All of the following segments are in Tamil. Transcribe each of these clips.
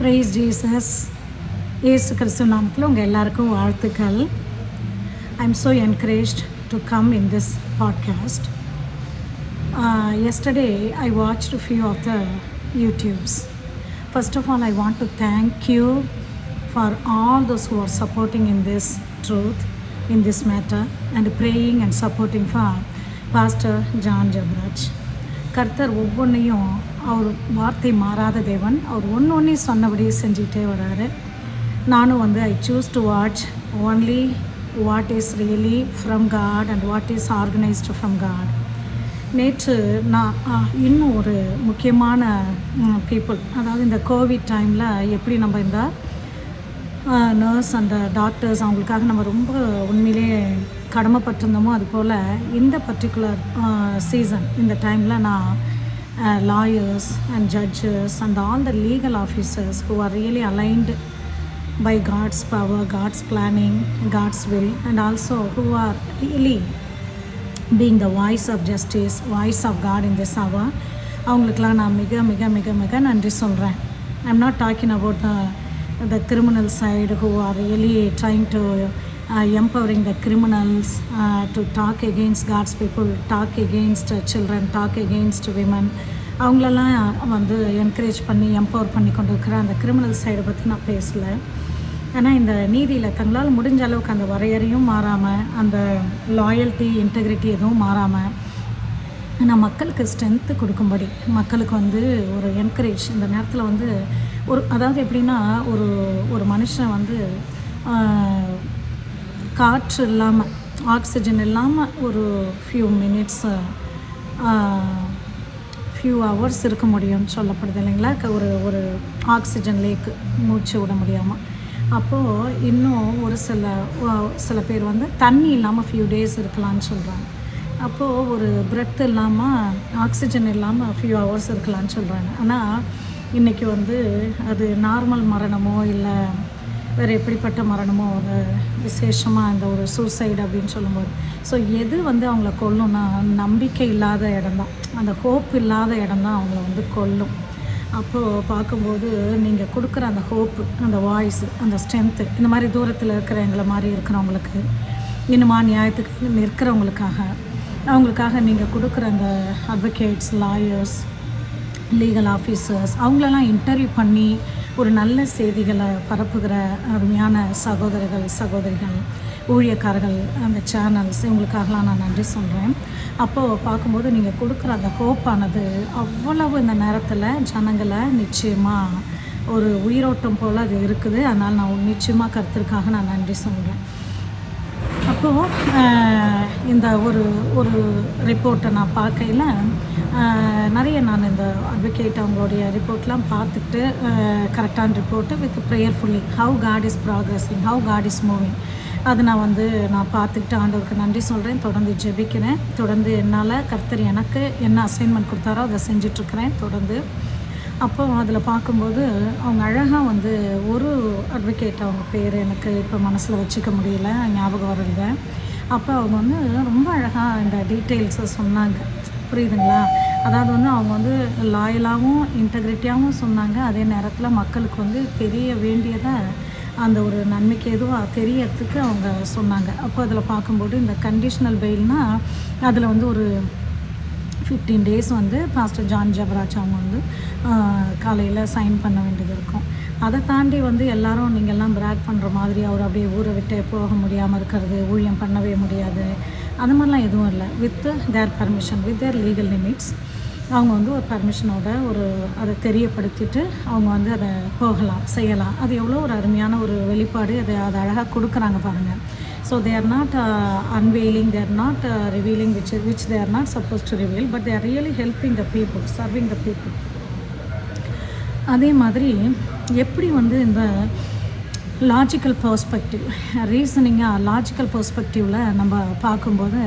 Praise Jesus. இயேசு கிறிஸ்து நாமத்தில் உங்கள் எல்லாருக்கும் வாழ்த்துக்கள். I'm so encouraged to come in this podcast. Yesterday I watched a few of the YouTubes. First of all, I want to thank you for all those who are supporting in this truth, in this matter, and praying and supporting for Pastor John Jabraj. கர்த்தர் ஒவ்வொன்றையும் அவர் வார்த்தை மாறாத தேவன். அவர் ஒன்று சொன்னபடி செஞ்சுக்கிட்டே வராரு. நானும் I choose to watch only what is really from God and what is organised from God. நேற்று நான் இன்னும் ஒரு முக்கியமான பீப்புள், அதாவது இந்த கோவிட் டைமில் எப்படி நம்ம இந்த நர்ஸ் அந்த டாக்டர்ஸ் அவங்களுக்காக நம்ம ரொம்ப உண்மையிலே கடமைப்பட்டிருந்தோமோ அதுபோல் இந்த பர்டிகுலர் சீசன் இந்த டைமில் நான் lawyers and judges and all the legal officers who are really aligned by God's power, God's planning, God's will, and also who are really being the voice of justice, voice of God in this hour, அவங்களுக்கெல்லாம் நான் மிக மிக மிக மிக நன்றி சொல்கிறேன். I'm not talking about the criminal side who are really trying to empowering the criminals to talk against God's people, talk against children, talk against women. அவங்களெல்லாம் என்கரேஜ் பண்ணி எம்பவர் பண்ணி கொண்டு இருக்கிற அந்த கிரிமினல் சைடை பற்றி நான் பேசலை. ஆனால் இந்த நீதியில் தங்களால் முடிஞ்ச அளவுக்கு அந்த வரையறையும் மாறாமல், அந்த லாயல்ட்டி இன்டெகிரிட்டி எதுவும் மாறாமல், நான் மக்களுக்கு ஸ்ட்ரென்த்து கொடுக்கும்படி, மக்களுக்கு ஒரு என்கரேஜ் இந்த நேரத்தில் ஒரு அதாவது எப்படின்னா ஒரு மனுஷன் காற்று இல்லாமல், ஆக்சிஜன் இல்லாமல் ஒரு ஃபியூ மினிட்ஸ் ஃபியூ ஹவர்ஸ் இருக்க முடியும்னு சொல்லப்படுது இல்லைங்களா. ஒரு ஆக்சிஜன் லேக்கு மூச்சு விட முடியாமல். அப்போது இன்னும் ஒரு சில பேர் தண்ணி இல்லாமல் ஃபியூ டேஸ் இருக்கலாம்னு சொல்கிறாங்க. அப்போது ஒரு பிரெத் இல்லாமல், ஆக்சிஜன் இல்லாமல் ஃபியூ ஹவர்ஸ் இருக்கலாம்னு சொல்கிறாங்க. ஆனால் இன்றைக்கி அது நார்மல் மரணமோ இல்லை வேறு எப்படிப்பட்ட மரணமோ ஒரு விசேஷமாக இந்த ஒரு சூசைடு அப்படின்னு சொல்லும்போது, ஸோ எது அவங்கள கொல்லும்னா நம்பிக்கை இல்லாத இடம்தான், அந்த ஹோப் இல்லாத இடம்தான் அவங்கள கொல்லும். அப்போது பார்க்கும்போது நீங்கள் கொடுக்குற அந்த ஹோப்பு, அந்த வாய்ஸு, அந்த ஸ்ட்ரென்த்து, இந்த மாதிரி தூரத்தில் இருக்கிற எங்களை மாதிரி இருக்கிறவங்களுக்கு, இன்னுமா நியாயத்துக்கு அவங்களுக்காக நீங்கள் கொடுக்குற அந்த அட்வொகேட்ஸ், லாயர்ஸ், லீகல் ஆஃபீஸர்ஸ் அவங்களெல்லாம் இன்டர்வியூ பண்ணி ஒரு நல்ல செய்திகளை பரப்புகிற அருமையான சகோதரர்கள், சகோதரிகள், ஊழியக்காரர்கள், அந்த சேனல்ஸ், இவங்களுக்காகலாம் நான் நன்றி சொல்கிறேன். அப்போது பார்க்கும்போது நீங்கள் கொடுக்குற அந்த ஹோப்பானது அவ்வளவு இந்த நேரத்தில் ஜனங்களை நிச்சயமாக ஒரு உயிரோட்டம் போல் அது இருக்குது. அதனால் நான் நிச்சயமாக கருத்திற்காக நான் நன்றி சொல்கிறேன். அப்போது இந்த ஒரு ரிப்போர்ட்டை நான் பார்க்கையில் நிறைய நான் இந்த அட்வொகேட் அவங்களுடைய ரிப்போர்ட்லாம் பார்த்துட்டு, கரெக்டான report with prayerfully how God is progressing, how God is moving, அது நான் பார்த்துக்கிட்டு ஆண்டவருக்கு நன்றி சொல்கிறேன். தொடர்ந்து ஜெபிக்கிறேன். தொடர்ந்து என்னால் கர்த்தர் எனக்கு என்ன அசைன்மெண்ட் கொடுத்தாரோ அதை செஞ்சிட்ருக்கிறேன் தொடர்ந்து. அப்போ அதில் பார்க்கும்போது அவங்க அழகாக ஒரு அட்வொகேட், அவங்க பேர் எனக்கு இப்போ மனசில் வச்சுக்க முடியல, ஞாபகம் வரல. அப்போ அவங்க ரொம்ப அழகாக இந்த டீட்டெயில்ஸை சொன்னாங்க. புரியுதுங்களா? அதாவது அவங்க லாயலாகவும் இன்டெகிரிட்டியாகவும் சொன்னாங்க. அதே நேரத்தில் மக்களுக்கு தெரிய வேண்டியதை அந்த ஒரு நன்மைக்கு எதுவாக தெரியறதுக்கு அவங்க சொன்னாங்க. அப்போ அதில் பார்க்கும்போது இந்த கண்டிஷ்னல் பெயில்னால் அதில் ஒரு 15 டேஸ் பாஸ்டர் ஜான் ஜபராஜ் அவங்க காலையில் சைன் பண்ண வேண்டியது இருக்கும். அதை தாண்டி எல்லாரும் நீங்கள்லாம் பிராக் பண்ணுற மாதிரி அவர் அப்படியே ஊரை விட்டு போக முடியாமல் இருக்கிறது, ஊழியம் பண்ணவே முடியாது, அந்த மாதிரிலாம் எதுவும் இல்லை. With their permission, with their legal limits அவங்க ஒரு பர்மிஷனோட அதை தெரியப்படுத்திட்டு அவங்க அதை போகலாம், செய்யலாம். அது எவ்வளோ ஒரு அருமையான ஒரு வெளிப்பாடு, அதை அழகாக கொடுக்குறாங்க பாருங்கள். So they are not unveiling, they are not revealing which they are not supposed to reveal, but they are really helping the people, serving the people. அதே மாதிரி எப்படி இந்த லாஜிக்கல் பெர்ஸ்பெக்டிவ், ரீசனிங்காக லாஜிக்கல் பெர்ஸ்பெக்டிவில் நம்ம பார்க்கும்போது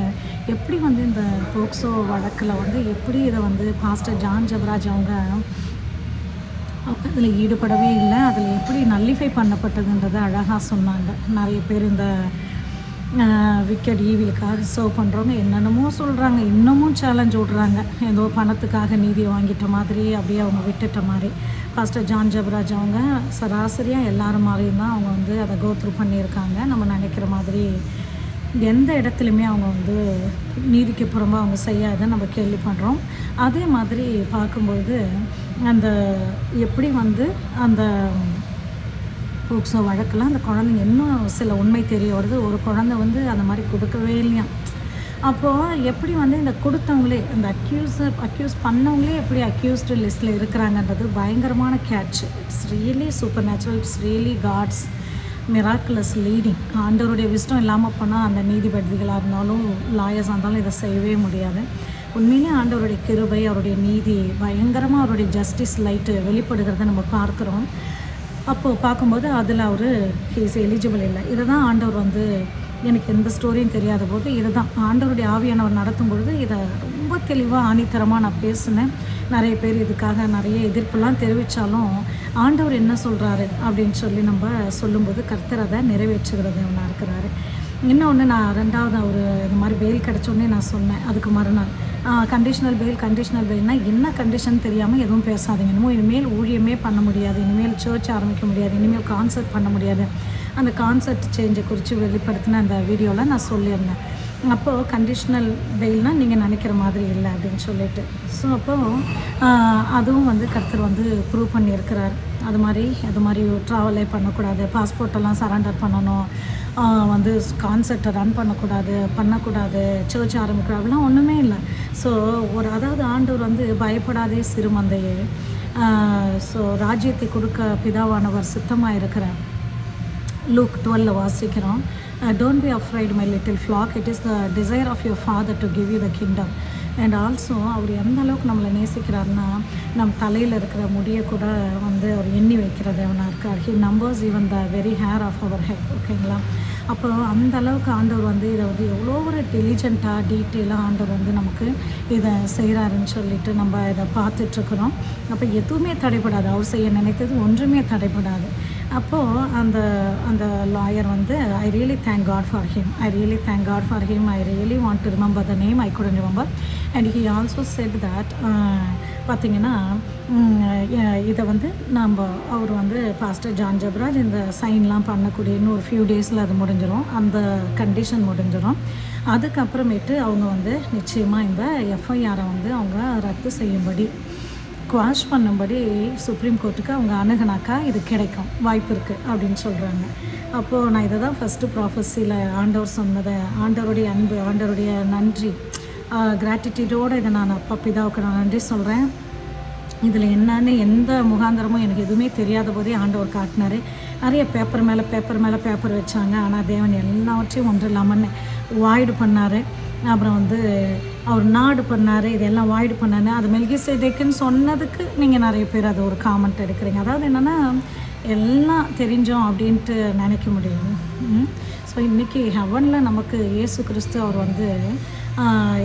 எப்படி இந்த போக்சோ வழக்கில் எப்படி இதை பாஸ்டர் ஜான் ஜபராஜ் அவங்க அதில் ஈடுபடவே இல்லை, அதில் எப்படி நல்லிஃபை பண்ணப்பட்டதுன்றதை அழகாக சொன்னாங்க. நிறைய பேர் இந்த விக்கெட் ஈவிலுக்காக சர்வ் பண்ணுறவங்க என்னென்னமோ சொல்கிறாங்க, இன்னமும் சேலஞ்ச் விட்றாங்க. ஏதோ பணத்துக்காக நீதியை வாங்கிட்ட மாதிரி அப்படியே அவங்க விட்டுட்ட மாதிரி. பாஸ்டர் ஜான் ஜெபராஜ் அவங்க சராசரியாக எல்லாரும் மாதிரியும் தான் அவங்க வந்து அதை கோத்ரூ பண்ணியிருக்காங்க. நம்ம நினைக்கிற மாதிரி எந்த இடத்துலையுமே அவங்க வந்து நீதிக்கு புறம்பா அவங்க செய்யாத நம்ம கேள்விப்படுறோம். அதே மாதிரி பார்க்கும்பொழுது அந்த எப்படி வந்து அந்த போக்சோ வழக்கில் அந்த குழந்தைங்க இன்னும் சில உண்மை தெரிய வருது. ஒரு குழந்தை வந்து அந்த மாதிரி கொடுக்கவே இல்லையா. அப்போது எப்படி வந்து இந்த கொடுத்தவங்களே இந்த அக்யூஸ் பண்ணவங்களே எப்படி அக்யூஸ்டு லிஸ்ட்டில் இருக்கிறாங்கன்றது பயங்கரமான catch. It's really supernatural, it's really God's miraculous leading. ஆண்டவருடைய விஸ்டம் இல்லாமல் போனால் அந்த நீதிபதிகளாக இருந்தாலும் லாயர்ஸாக இருந்தாலும் இதை செய்யவே முடியாது. உண்மையிலே ஆண்டவருடைய கிருபை, அவருடைய நீதி பயங்கரமாக அவருடைய ஜஸ்டிஸ் லைட்டு வெளிப்படுகிறத நம்ம பார்க்குறோம். அப்போது பார்க்கும்போது அதில் அவர் ஹீஸ் எலிஜிபிள் இல்லை. இதை தான் ஆண்டவர் வந்து எனக்கு எந்த ஸ்டோரியும் தெரியாத போது இதை தான் ஆண்டவருடைய ஆவியானவர் நடத்தும் பொழுது இதை ரொம்ப தெளிவாக ஆணித்தரமாக நான் பேசினேன். நிறைய பேர் இதுக்காக நிறைய எதிர்ப்புலாம் தெரிவித்தாலும் ஆண்டவர் என்ன சொல்கிறாரு அப்படின்னு சொல்லி நம்ம சொல்லும்போது கர்த்தர் அதை நிறைவேற்றுகிறதவனாக இருக்கிறாரு. இன்னொன்று நான் ரெண்டாவது ஒரு இது மாதிரி பெயில் கிடச்சோடனே நான் சொன்னேன். அதுக்கு மறுநாள் கண்டிஷனல் பெயில்னால் என்ன கண்டிஷன் தெரியாமல் எதுவும் பேசாதீங்க. இனிமேல் ஊழியமே பண்ண முடியாது, இனிமேல் சர்ச் ஆரம்பிக்க முடியாது, இனிமேல் கான்சர்ட் பண்ண முடியாது. அந்த கான்செப்ட் சேஞ்சை குறித்து வெளிப்படுத்தின அந்த வீடியோவில் நான் சொல்லியிருந்தேன். அப்போது கண்டிஷ்னல் பெயில்னால் நீங்கள் நினைக்கிற மாதிரி இல்லை அப்படின்னு சொல்லிட்டு. ஸோ அப்போது அதுவும் வந்து கர்த்தர் வந்து ப்ரூவ் பண்ணியிருக்கிறார். அது மாதிரி ட்ராவலே பண்ணக்கூடாது, பாஸ்போர்ட்டெல்லாம் சரண்டர் பண்ணணும், வந்து கான்செர்ட்டை ரன் பண்ணக்கூடாது, சர்ச் ஆரம்பிக்கூடாது, அப்படிலாம் ஒன்றுமே இல்லை. ஸோ அதாவது ஆண்டவர் வந்து பயப்படாதே சிறுமந்தையே, ஸோ ராஜ்யத்தை கொடுக்க பிதாவானவர் சித்தமாக இருக்கிறார். லூக் 12 வாசிக்கிறோம். Don't be afraid my little flock, it is the desire of your father to give you the kingdom. And also அவர் எந்த அளவுக்கு நம்மளை நேசிக்கிறாருன்னா நம் தலையில் இருக்கிற முடியை கூட வந்து அவர் எண்ணி வைக்கிறது அவனாக இருக்கார். He numbers even the very hair of our head. ஓகேங்களா. அப்போ அந்த அளவுக்கு ஆண்டவர் வந்து இதை வந்து எவ்வளோ ஒரு டெலிஜென்ட்டாக டீட்டெயிலாக ஆண்டவர் வந்து நமக்கு இதை செய்கிறாருன்னு சொல்லிட்டு நம்ம இதை பார்த்துட்ருக்குறோம். அப்போ எதுவுமே தடைப்படாது, அவர் செய்ய நினைத்தது ஒன்றுமே தடைப்படாது. அப்போது அந்த லாயர் வந்து I really thank God for him, I really want to remember the name, I couldn't remember. And he also said that பார்த்திங்கன்னா இதை வந்து அவர் வந்து பாஸ்டர் ஜான் ஜெபராஜ் இந்த சைன்லாம் பண்ணக்கூடிய இன்னும் ஒரு ஃபியூ டேஸில் அது முடிஞ்சிடும், அந்த கண்டிஷன் முடிஞ்சிடும். அதுக்கப்புறமேட்டு அவங்க வந்து நிச்சயமாக இந்த எஃப்ஐஆரை வந்து அவங்க ரத்து செய்யும்படி குவாஷ் பண்ணும்படி சுப்ரீம் கோர்ட்டுக்கு அவங்க அணுகுனாக்கா இது கிடைக்கும் வாய்ப்பு இருக்குது அப்படின்னு சொல்கிறாங்க. அப்போது நான் இதை தான் ஃபஸ்ட்டு ப்ராஃபஸியில் ஆண்டவர் சொன்னதை, ஆண்டவருடைய அன்பு, ஆண்டவருடைய நன்றி, கிராட்டிடியூடோடு இதை நான் அப்பா பிதாவுக்கு நான் நன்றி சொல்கிறேன். இதில் என்னன்னு எந்த முகாந்திரமும் எனக்கு எதுவுமே தெரியாத போதே ஆண்டவர் காட்டினார். நிறைய பேப்பர் மேலே பேப்பர் வச்சாங்க. ஆனால் தேவன் எல்லாவற்றையும் ஒன்று இல்லாமல் வாய்டு பண்ணார். அப்புறம் வந்து அவர் நாடு பண்ணார், இதெல்லாம் வாய்டு பண்ணார். அது மெல்கிசேதேக்குன்னு சொன்னதுக்கு நீங்கள் நிறைய பேர் அது ஒரு காமெண்ட் எடுக்கிறீங்க. அதாவது என்னென்னா எல்லாம் தெரிஞ்சோம் அப்படின்ட்டு நினைக்க முடியும். ஸோ இன்றைக்கி ஹெவனில் நமக்கு இயேசு கிறிஸ்து அவர் வந்து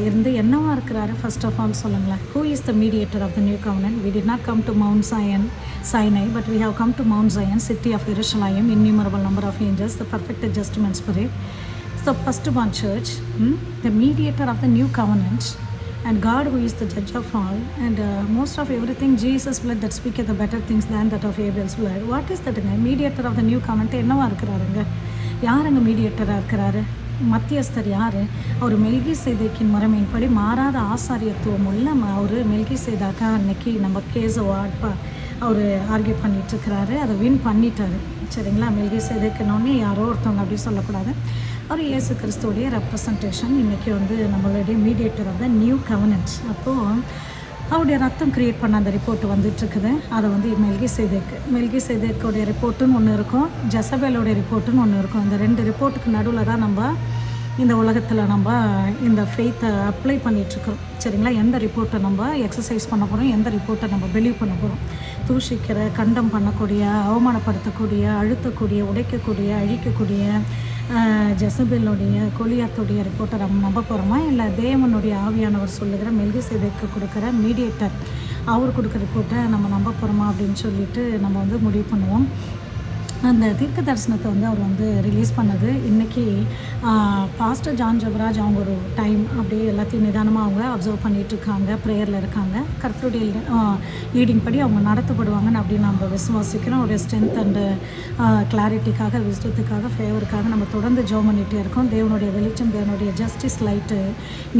இருந்து என்னவாக இருக்கிறாரு? ஃபர்ஸ்ட் ஆஃப் ஆல் சொல்லுங்களேன். Who is the mediator of the new covenant? We did not come to mount Sinai, but we have come to Mount Zion, city of Jerusalem, innumerable number of angels, the perfected justment spirit. So firstborn church, the mediator of the new covenant, and God who is the judge of all, and most of everything, Jesus' blood that speaketh the better things than that of Abel's blood. What is that? Mediator of the new covenant என்னவா இருக்கிறாருங்க? யாருங்க மீடியேட்டராக இருக்கிறாரு? மத்தியஸ்தர் யார்? அவர் மெல்கிசேதேக்கின் முறைமையின்படி மாறாத ஆசாரியத்துவம் உள்ள அவர் மெல்கிசேதாக்கா அன்னைக்கு நம்ம கேஸை அவர் ஆர்கியூ பண்ணிகிட்ருக்கிறாரு. அதை வின் பண்ணிட்டாரு. சரிங்களா. மெல்கிசேதேக்குன்னொன்னே யாரோ ஒருத்தவங்க அப்படி சொல்லக்கூடாது. அவர் இயேசு கிறிஸ்துவோடைய ரெப்ரசன்டேஷன் இன்றைக்கி வந்து நம்மளுடைய mediator of the new covenant. அப்போது அவருடைய ரத்தம் க்ரியேட் பண்ண அந்த ரிப்போர்ட் வந்துட்டுருக்குது. அதை வந்து மெல்கிசேதேக்கோடைய ரிப்போர்ட்டுன்னு ஒன்று இருக்கும், ஜெசபேலோடைய ரிப்போர்ட்டுன்னு ஒன்று இருக்கும். இந்த ரெண்டு ரிப்போர்ட்டுக்கு நடுவில் தான் நம்ம இந்த உலகத்தில் நம்ம இந்த ஃபெய்த்தை அப்ளை பண்ணிகிட்ருக்குறோம். சரிங்களா. எந்த ரிப்போர்ட்டை நம்ம எக்ஸசைஸ் பண்ண போகிறோம், எந்த ரிப்போர்ட்டை நம்ம பிலீவ் பண்ண போகிறோம். தூஷிக்கிற, கண்டம் பண்ணக்கூடிய, அவமானப்படுத்தக்கூடிய, அழுத்தக்கூடிய, உடைக்கக்கூடிய, அழிக்கக்கூடிய ஜெசபேலுடைய, கோலியாத்துடைய ரிப்போர்ட்டை நம்ம நம்ப போகிறோமா, இல்லை தேவனுடைய ஆவியானவர் சொல்லுகிற மெல்கிசேதேக்கு கொடுக்குற மீடியேட்டர் அவர் கொடுக்குற ரிப்போர்ட்டை நம்ம நம்ப போகிறோமா அப்படின்னு சொல்லிட்டு நம்ம வந்து முடிவு பண்ணுவோம். அந்த தீர்க்க தரிசனத்தை வந்து அவர் வந்து ரிலீஸ் பண்ணது இன்றைக்கி. பாஸ்டர் ஜான் ஜெபராஜ் அவங்க ஒரு டைம் அப்படியே எல்லாத்தையும் நிதானமாக அவங்க அப்சர்வ் பண்ணிகிட்ருக்காங்க, ப்ரேயரில் இருக்காங்க. கர்த்தருடைய லீடிங் படி அவங்க நடத்தப்படுவாங்கன்னு அப்படின்னு நம்ம விசுவாசிக்கிறோம். அவருடைய ஸ்ட்ரென்த் அண்டு கிளாரிட்டிக்காக, விஸ்டத்துக்காக, ஃபேவருக்காக நம்ம தொடர்ந்து ஜெபம் பண்ணிகிட்டே இருக்கோம். தேவனுடைய வெளிச்சம், தேவனுடைய ஜஸ்டிஸ் லைட்டு,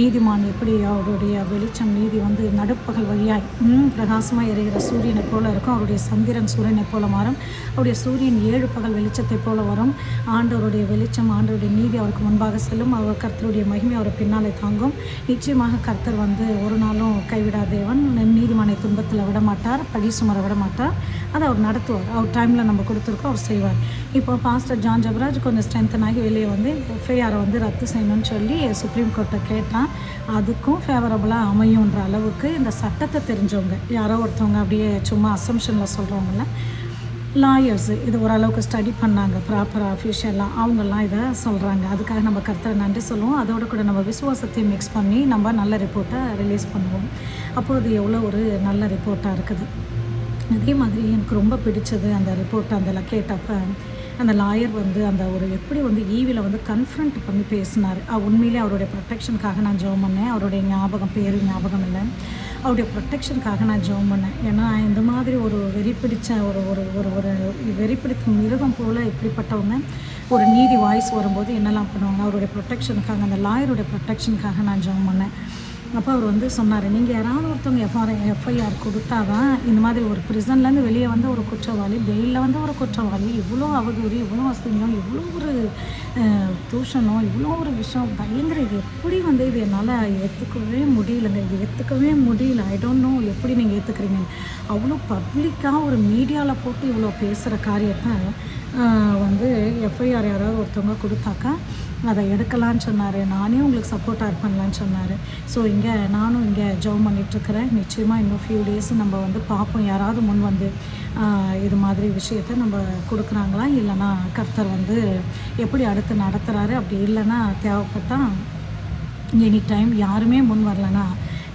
நீதிமான் எப்படி அவருடைய வெளிச்சம் நீதி வந்து நடுப்பகல் வழியாய் பிரகாசமாக எரிகிற சூரியனை போல் இருக்கும். அவருடைய சந்திரன் சூரியனை போல் மாறும். அவருடைய சூரியன் 7 பகல் வெளிச்சத்தை போல வரும். ஆண்டவருடைய வெளிச்சம், ஆண்டவருடைய நீதி அவருக்கு முன்பாக செல்லும். அவர் கர்த்தருடைய மகிமை அவரை பின்னாலே தாங்கும். நிச்சயமாக கர்த்தர் வந்து ஒரு நாளும் கைவிடாத தேவன். நீதிமானை துன்பத்தில் விட மாட்டார், பழி சுமர விட மாட்டார். அதை அவர் நடத்துவார். அவர் டைமில் நம்ம கொடுத்துருக்கோம், அவர் செய்வார். இப்போ பாஸ்டர் ஜான் ஜெபராஜ் கொஞ்சம் ஸ்ட்ரென்த்தனாகி வெளியே வந்து எஃப்ஐஆரை வந்து ரத்து செய்யணும்னு சொல்லி சுப்ரீம் கோர்ட்டை கேட்டால் அதுக்கும் ஃபேவரபுளாக அமையுன்ற அளவுக்கு இந்த சட்டத்தை தெரிஞ்சவங்க யாரோ ஒருத்தவங்க அப்படியே சும்மா அசம்ஷனில் சொல்கிறவங்கள லாயர்ஸு இது ஓரளவுக்கு ஸ்டடி பண்ணாங்க, ப்ராப்பராக அஃபிஷியலாக அவங்கெல்லாம் இதை சொல்கிறாங்க. அதுக்காக நம்ம கர்த்தரை நன்றி சொல்லுவோம். அதோடு கூட நம்ம விசுவாசத்தையும் மிக்ஸ் பண்ணி நம்ம நல்ல ரிப்போர்ட்டை ரிலீஸ் பண்ணுவோம். அப்போது அது எவ்வளோ ஒரு நல்ல ரிப்போர்ட்டாக இருக்குது. அதே மாதிரி எனக்கு ரொம்ப பிடிச்சது அந்த ரிப்போர்ட் அதில் கேட்டப்போ அந்த லாயர் வந்து அந்த ஒரு எப்படி வந்து ஈவியில் வந்து கன்ஃபரண்ட் பண்ணி பேசினார். உண்மையிலே அவருடைய ப்ரொடெக்ஷனுக்காக நான் ஜெபம் பண்ணேன். அவருடைய பேர் ஞாபகம் இல்லை. அவருடைய ப்ரொடெக்ஷனுக்காக நான் ஜெபம் பண்ணேன். ஏன்னா இந்த மாதிரி ஒரு வெறிப்பிடிச்ச ஒரு ஒரு ஒரு ஒரு வெறிப்பிடித்த மிருகம் போல் இப்படிப்பட்டவங்க ஒரு நீதி வாய்ஸ் வரும்போது என்னெல்லாம் பண்ணுவாங்க, அவருடைய ப்ரொடெக்ஷனுக்காக, அந்த லாயருடைய ப்ரொடெக்ஷனுக்காக நான் ஜெபம் பண்ணேன். அப்போ அவர் வந்து சொன்னார், நீங்கள் யாராவது ஒருத்தவங்க எஃப்ஐஆர் கொடுத்தா தான் இந்த மாதிரி ஒரு ப்ரிசன்லேருந்து வெளியே வந்து ஒரு குற்றவாளி, பெயிலில் வந்து ஒரு குற்றவாளி, இவ்வளோ அவதூறு, இவ்வளோ அசிங்கம், இவ்வளோ ஒரு தூஷணம், இவ்வளோ ஒரு விஷயம் பயங்கர, இது எப்படி வந்து இது என்னால் ஏற்றுக்கவே முடியலைங்க, இது ஏற்றுக்கவே முடியல. ஐ டோன்ட் நோ எப்படி நீங்கள் ஏற்றுக்கிறீங்க. அவ்வளோ பப்ளிக்காக ஒரு மீடியாவில் போட்டு இவ்வளோ பேசுகிற காரியத்தை வந்து எஃப்ஐஆர் யாராவது ஒருத்தவங்க கொடுத்தாக்கா அதை எடுக்கலான்னு சொன்னார். நானே உங்களுக்கு சப்போர்ட்டாக பண்ணலான்னு சொன்னார். ஸோ நானும் இங்கே ஜெபம் பண்ணிகிட்ருக்கிறேன். நிச்சயமாக இன்னும் ஃபியூ டேஸ் நம்ம வந்து பார்ப்போம், யாராவது முன் வந்து இது மாதிரி விஷயத்தை நம்ம கொடுக்குறாங்களா, இல்லைனா கர்த்தர் வந்து எப்படி அடுத்து நடத்துகிறாரு. அப்படி இல்லைன்னா தேவைப்பட்டால் எனி டைம் யாருமே முன் வரலன்னா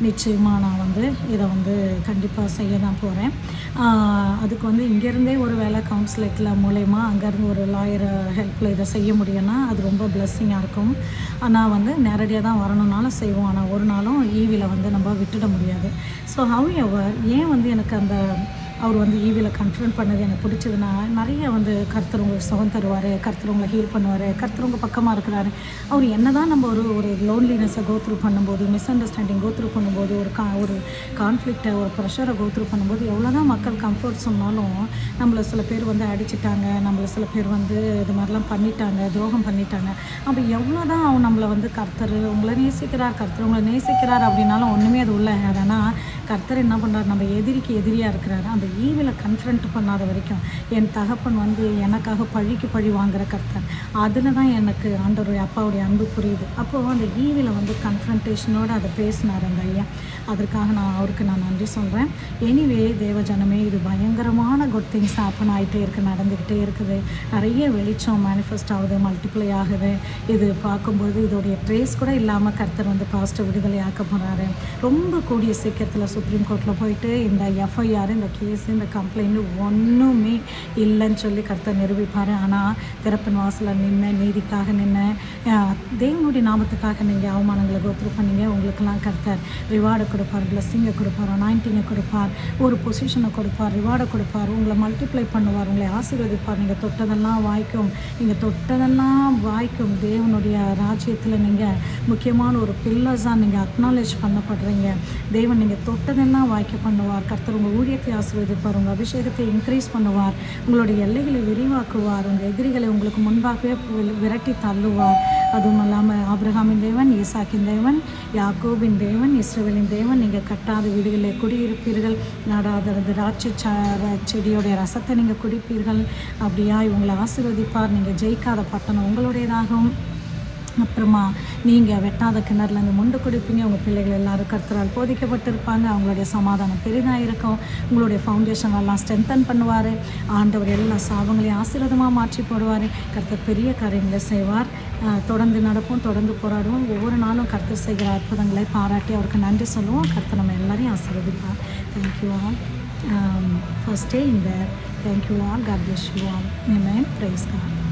நிச்சயமாக நான் வந்து இதை வந்து கண்டிப்பாக செய்ய தான் போகிறேன். அதுக்கு வந்து இங்கேருந்தே ஒரு வேலை கவுன்சிலேட்டில் மூலயமா அங்கேருந்து ஒரு லாயர் ஹெல்ப்பில் இதை செய்ய முடியும்னா அது ரொம்ப பிளஸ்ஸிங்காக இருக்கும். ஆனால் வந்து நேரடியாக தான் வரணுன்னாலும் செய்வோம். ஆனால் ஒரு நாளும் ஈவியில் வந்து நம்ம விட்டுட முடியாது. ஸோ ஏன் வந்து எனக்கு அந்த அவர் வந்து ஈவியில் கன்ஃபரன்ட் பண்ணது எனக்கு பிடிச்சதுன்னா, நிறைய வந்து கர்த்தர் உங்களுக்கு சுகம் தருவார், கர்த்தர் உங்களை ஹீல் பண்ணுவார், கர்த்தர் உங்கள் பக்கமாக இருக்கிறாரு. அவர் என்ன தான் நம்ம ஒரு லோன்லினஸை கோத்ரூ பண்ணும்போது, மிஸ் அண்டர்ஸ்டாண்டிங் கோத்ரூ பண்ணும்போது, ஒரு கான்ஃப்ளிக்டை, ஒரு ப்ரெஷரை கோத்ரூ பண்ணும்போது எவ்வளோ தான் மக்கள் கம்ஃபர்ட் சொன்னாலும் நம்மளை சில பேர் வந்து அடிச்சிட்டாங்க, நம்மளை சில பேர் வந்து இது மாதிரிலாம் பண்ணிட்டாங்க, துரோகம் பண்ணிட்டாங்க. அப்போ எவ்வளோ தான் அவன் நம்மளை வந்து கர்த்தர் உங்களை நேசிக்கிறார், கர்த்தர் உங்களை நேசிக்கிறார் அப்படின்னாலும் ஒன்றுமே அது உள்ள அதனால் கர்த்தர் என்ன பண்ணுறார், நம்ம எதிரிக்கு எதிரியாக இருக்கிறாரு. அந்த ஈவில் கன்ஃபரண்ட் பண்ணாத வரைக்கும் என் தகப்பன் வந்து எனக்காக பழிக்கு பழி வாங்குகிற கர்த்தர், அதில் தான் எனக்கு ஆண்டவருடைய அப்பாவுடைய அன்பு புரியுது. அப்போது அந்த ஈவில் வந்து கன்ஃபரன்டேஷனோடு அதை பேசினார் அந்த ஐயா. அதற்காக அவருக்கு நான் நன்றி சொல்கிறேன். எனிவே தேவஜனமே, இது பயங்கரமான குட் திங்ஸ் ஹேப்பன் ஆகிட்டே இருக்குது, நடந்துக்கிட்டே இருக்குது. நிறைய வெளிச்சம் மேனிஃபெஸ்ட் ஆகுது, மல்டிப்ளை ஆகுது. இது பார்க்கும்போது இதோடைய ட்ரேஸ் கூட இல்லாமல் கர்த்தர் வந்து பாஸ்ட்டை விடுதலை ஆக்க போகிறாரு. ரொம்ப கூடிய சீக்கிரத்தில் சுப்ரீம் கோர்ட்டில் போயிட்டு இந்த எஃப்ஐஆர், இந்த கேஸு, இந்த கம்ப்ளைண்ட் ஒன்றுமே இல்லைன்னு சொல்லி கர்த்தர் நிரூபிப்பார். ஆனால் திறப்பின் வாசலில் நின்று நீதிக்காக நின்று தேவனுடைய நாமத்துக்காக நீங்கள் அவமானங்களை கோத்ரூ பண்ணீங்க, உங்களுக்கெல்லாம் கர்த்தர் ரிவார்டை கொடுப்பார், பிளஸ்ஸிங்கை கொடுப்பார், அனாயிண்டிங்கை கொடுப்பார், ஒரு பொசிஷனை கொடுப்பார், ரிவார்டை கொடுப்பார், உங்களை மல்டிப்ளை பண்ணுவார், உங்களை ஆசீர்வதிப்பார். நீங்கள் தொட்டதெல்லாம் வாய்க்கும், நீங்கள் தொட்டதெல்லாம் வாய்க்கும். தேவனுடைய ராஜ்யத்தில் நீங்கள் முக்கியமான ஒரு பில்லர்ஸாக நீங்கள் அக்னாலேஜ் பண்ணப்படுறீங்க. தேவன் நீங்கள் தொட்டதெல்லாம் வாய்க்க பண்ணுவார். கர்த்தர் உங்கள் ஊழியத்தை ஆசீர்வதிப்பார், உங்கள் அபிஷேகத்தை இன்க்ரீஸ் பண்ணுவார், உங்களுடைய எல்லைகளை விரிவாக்குவார், உங்கள் எதிரிகளை உங்களுக்கு முன்பாகவே விரட்டி தள்ளுவார். அதுவும் இல்லாமல் ஆபிரகாமின் தேவன், ஈசாக்கின் தேவன், யாக்கோபின் தேவன், இஸ்ரவேலின் தேவன், நீங்கள் கட்டாத வீடுகளிலே குடியிருப்பீர்கள், நாடாத திராட்சை செடியோடைய ரசத்தை நீங்கள் குடிப்பீர்கள். அப்படியா இவங்களை ஆசீர்வதிப்பார். நீங்கள் ஜெயிக்காத பட்டணம் உங்களுடையதாகும். அப்புறமா நீங்கள் வெட்டாத கிணறுலேருந்து முண்டு குடிப்பீங்க. உங்கள் பிள்ளைகள் எல்லோரும் கர்த்தரால் போதிக்கப்பட்டிருப்பாங்க. அவங்களுடைய சமாதானம் பெரிதாக இருக்கும். உங்களுடைய ஃபவுண்டேஷன் எல்லாம் ஸ்ட்ரென்தன் பண்ணுவார். ஆண்டவர் எல்லா சாபங்களையும் ஆசீர்வாதமாக மாற்றி போடுவார். கர்த்தர் பெரிய காரியங்களை செய்வார். தொடர்ந்து நடப்போம், தொடர்ந்து போராடுவோம். ஒவ்வொரு நாளும் கர்த்தர் செய்கிற அற்புதங்களை பாராட்டி அவருக்கு நன்றி சொல்லுவோம். கர்த்தர் நம்ம எல்லாரையும் ஆசீர்வதிப்பார். Thank you all. for staying there. Thank you all. God bless you all. Amen. Praise God.